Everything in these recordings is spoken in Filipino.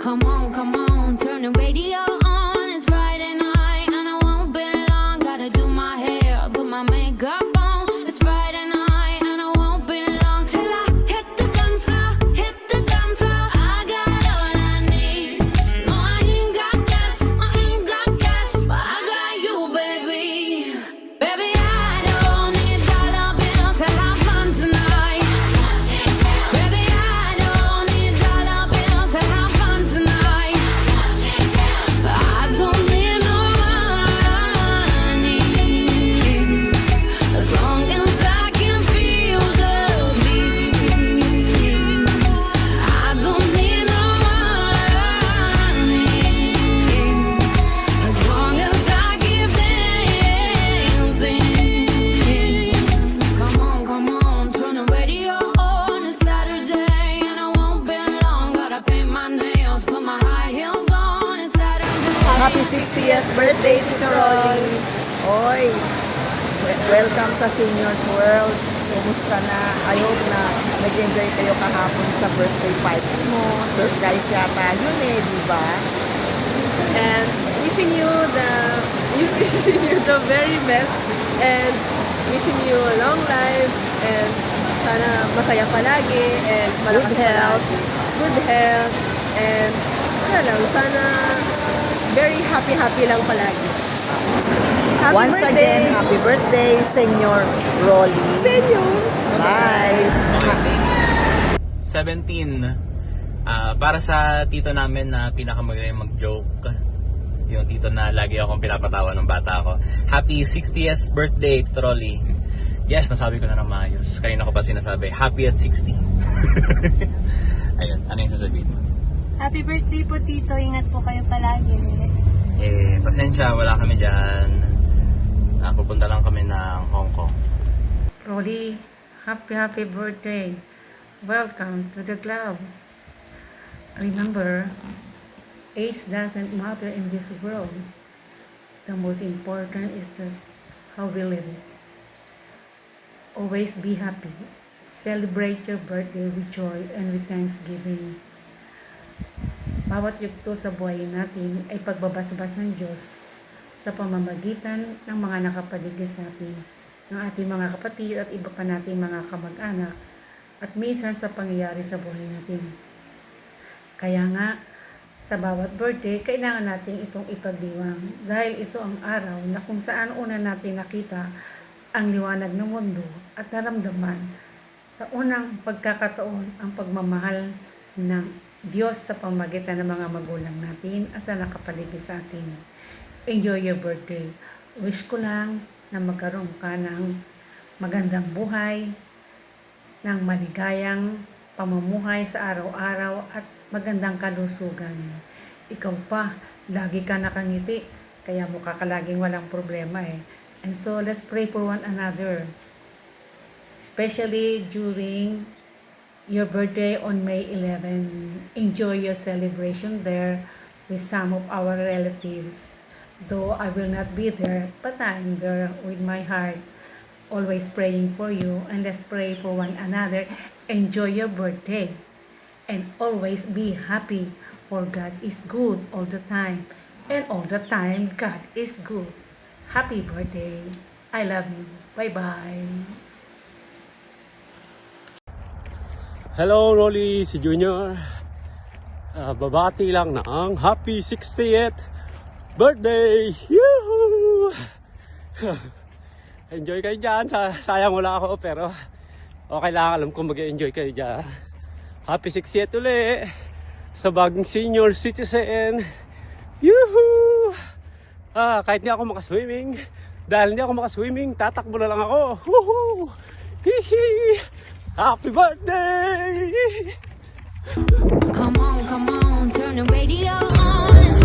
come on, turn the radio on. It's Friday night and I won't be long. Gotta do my hair, put my makeup on. It's Friday night and I won't be long till I hit the dance floor, hit the dance floor. I got all I need. No, I ain't got cash, but I got you, baby. Baby, I don't need dollar bills to have fun tonight. Baby, I don't need dollar bills to have fun tonight. I don't need no money as long as I can feel the beat. I don't need no money as long as I keep dancing. Come on, turn the radio on. It's Saturday and I won't be long. Gotta paint my nails, put my high heels on. It's Saturday. Happy 60th birthday, Tito Rolly! Oy! Welcome sa Seniors World. Kumusta na? I hope na nag-enjoy kayo kahapon sa birthday party mo. Surprise yata yun eh, di ba? And wishing you the very best, and wishing you a long life, and sana masaya palagi, and malakas good health, and wala lang, sana very happy lang palagi. Happy Once birthday! again, happy birthday, Senior Rolly. Senyo! Bye! 17. Para sa tito namin na pinakamagaling mag-joke, yung tito na lagi akong pinapatawa ng bata ako. Happy 60th birthday, Tito Rolly. Yes, nasabi ko na ng maayos. Kanina ko pa sinasabi, happy at 60. Ayun, ano yung sasabihin mo? Happy birthday po, Tito. Ingat po kayo palagi. Pasensya, wala kami dyan. Pupunta lang kami ng Hong Kong. Rolly, happy birthday. Welcome to the club. Remember, age doesn't matter in this world. The most important is how we live it. Always be happy. Celebrate your birthday with joy and with thanksgiving. Bawat yugto sa buhay natin ay pagbabasbas ng Diyos sa pamamagitan ng mga nakapaligid sa atin, ng ating mga kapatid at iba pa nating mga kamag-anak, at minsan sa pangyayari sa buhay natin. Kaya nga, sa bawat birthday, kailangan natin itong ipagdiwang dahil ito ang araw na kung saan una natin nakita ang liwanag ng mundo at naramdaman sa unang pagkakataon ang pagmamahal ng Diyos sa pamamagitan ng mga magulang natin at sa nakapaligid sa atin. Enjoy your birthday. Wish ko lang na magkaroon ka ng magandang buhay, ng maligayang pamumuhay sa araw-araw at magandang kalusugan. Ikaw pa, lagi ka nakangiti, kaya mukha ka laging walang problema eh. And so, let's pray for one another. Especially during your birthday on May 11. Enjoy your celebration there with some of our relatives. Though I will not be there, but I'm there with my heart, always praying for you, and let's pray for one another. Enjoy your birthday, and always be happy, for God is good all the time, and all the time God is good. Happy birthday. I love you. Bye-bye. Hello Rolly, si Junior. Babati lang ng happy 60th birthday! Yoo-hoo! Enjoy kayo dyan. Sayang wala ako pero okay lang, alam ko mag-enjoy kayo dyan. Happy 60th uli sa bagong senior citizen. Yoo-hoo! Kahit hindi ako makaswimming, dahil hindi ako makaswimming, tatakbo na lang ako. Woohoo! Hihi! Happy birthday! Come on, turn the radio on. It's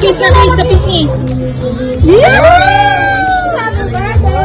Kiss na kiss ni. Happy birthday!